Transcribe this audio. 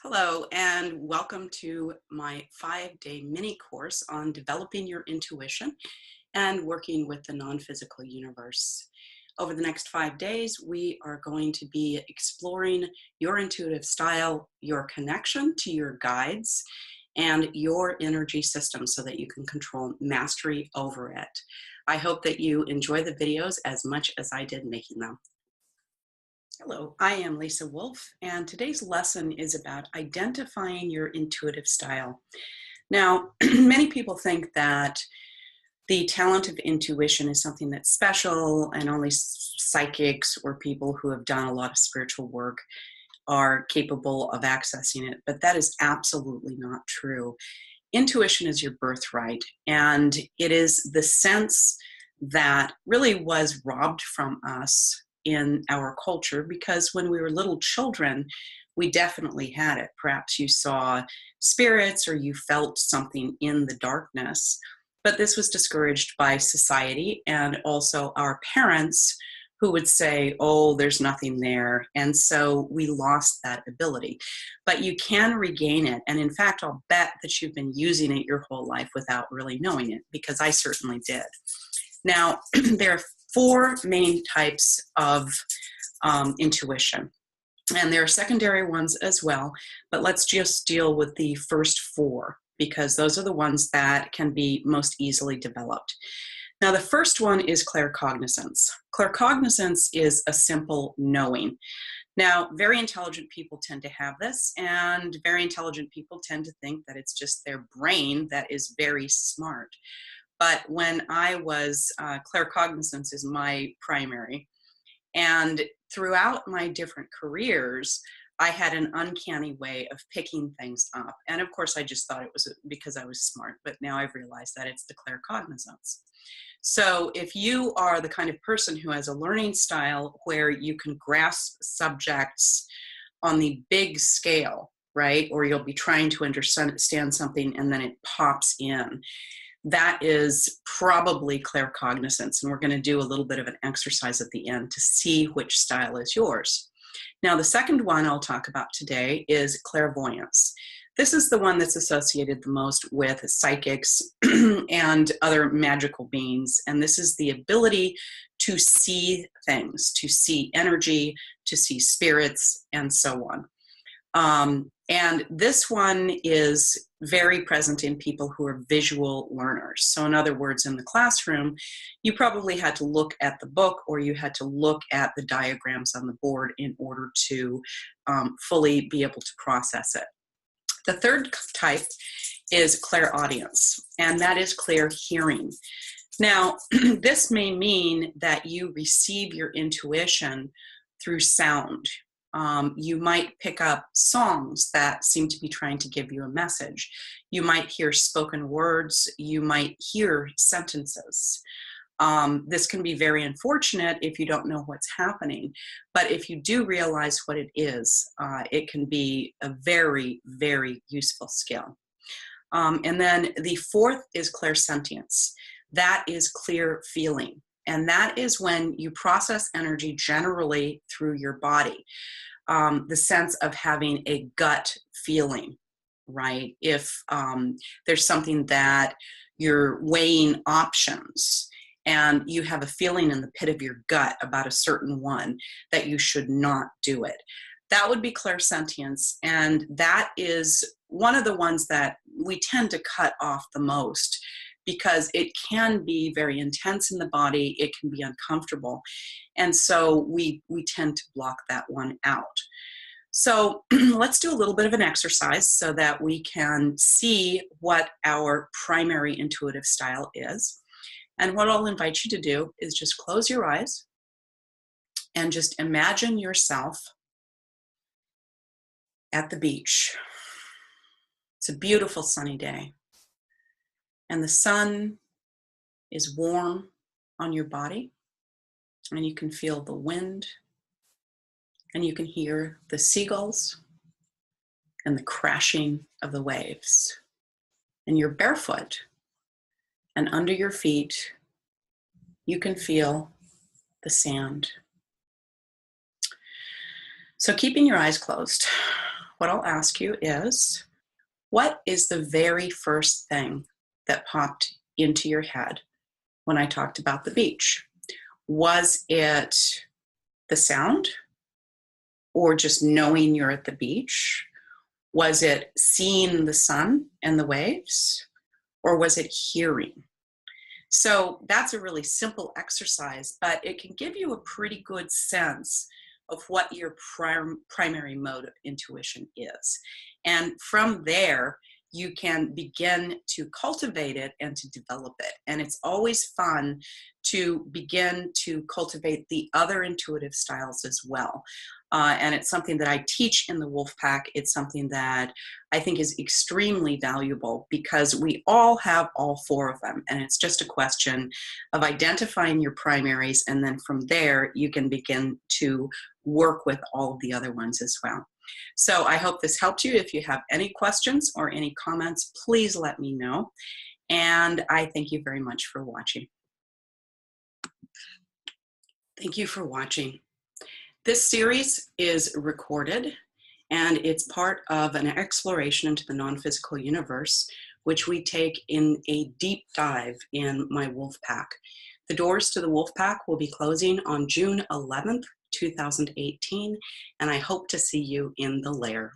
Hello, and welcome to my 5-day mini course on developing your intuition and working with the non-physical universe. Over the next 5 days, we are going to be exploring your intuitive style, your connection to your guides, and your energy system so that you can control mastery over it. I hope that you enjoy the videos as much as I did making them. Hello, I am Lisa Wolfe, and today's lesson is about identifying your intuitive style. Now, many people think that the talent of intuition is something that's special and only psychics or people who have done a lot of spiritual work are capable of accessing it, but that is absolutely not true. Intuition is your birthright, and it is the sense that really was robbed from us in our culture because when we were little children, we definitely had it. Perhaps you saw spirits or you felt something in the darkness, but this was discouraged by society and also our parents who would say, oh, there's nothing there. And so we lost that ability. But you can regain it. And in fact, I'll bet that you've been using it your whole life without really knowing it, because I certainly did. Now, there are 4 main types of intuition. And there are secondary ones as well, but let's just deal with the first 4 because those are the ones that can be most easily developed. Now, the first one is claircognizance. Claircognizance is a simple knowing. Now, very intelligent people tend to have this, and very intelligent people tend to think that it's just their brain that is very smart. But when I was, claircognizance is my primary, and throughout my different careers, I had an uncanny way of picking things up. And of course, I just thought it was because I was smart, but now I've realized that it's the claircognizance. So if you are the kind of person who has a learning style where you can grasp subjects on the big scale, right? Or you'll be trying to understand something and then it pops in. That is probably claircognizance, and we're going to do a little bit of an exercise at the end to see which style is yours. Now, the second one I'll talk about today is clairvoyance. This is the one that's associated the most with psychics and other magical beings, and this is the ability to see things, to see energy, to see spirits, and so on. And this one is very present in people who are visual learners. So in other words, in the classroom, you probably had to look at the book or you had to look at the diagrams on the board in order to fully be able to process it. The third type is clairaudience, and that is clear hearing. Now, this may mean that you receive your intuition through sound. You might pick up songs that seem to be trying to give you a message. You might hear spoken words. You might hear sentences. This can be very unfortunate if you don't know what's happening. But if you do realize what it is, it can be a very, very useful skill. And then the fourth is clairsentience. That is clear feeling. And that is when you process energy generally through your body. The sense of having a gut feeling, right? If there's something that you're weighing options and you have a feeling in the pit of your gut about a certain one that you should not do it. That would be clairsentience, and that is one of the ones that we tend to cut off the most, because it can be very intense in the body, it can be uncomfortable. And so we tend to block that one out. So let's do a little bit of an exercise so that we can see what our primary intuitive style is. And what I'll invite you to do is just close your eyes and just imagine yourself at the beach. It's a beautiful sunny day. And the sun is warm on your body, and you can feel the wind, and you can hear the seagulls and the crashing of the waves. And you're barefoot, and under your feet, you can feel the sand. So keeping your eyes closed, what I'll ask you is, what is the very first thing that popped into your head when I talked about the beach? Was it the sound, or just knowing you're at the beach? Was it seeing the sun and the waves, or was it hearing? So that's a really simple exercise, but it can give you a pretty good sense of what your primary mode of intuition is. And from there, you can begin to cultivate it and to develop it. And it's always fun to begin to cultivate the other intuitive styles as well. And it's something that I teach in the Wolfe Pack. It's something that I think is extremely valuable because we all have all four of them. And it's just a question of identifying your primaries. And then from there, you can begin to work with all of the other ones as well. So I hope this helped you. If you have any questions or any comments, please let me know. And I thank you very much for watching. Thank you for watching. This series is recorded, and it's part of an exploration into the non-physical universe, which we take in a deep dive in my Wolfe Pack. The doors to the Wolfe Pack will be closing on June 11th, 2018, and I hope to see you in the lair.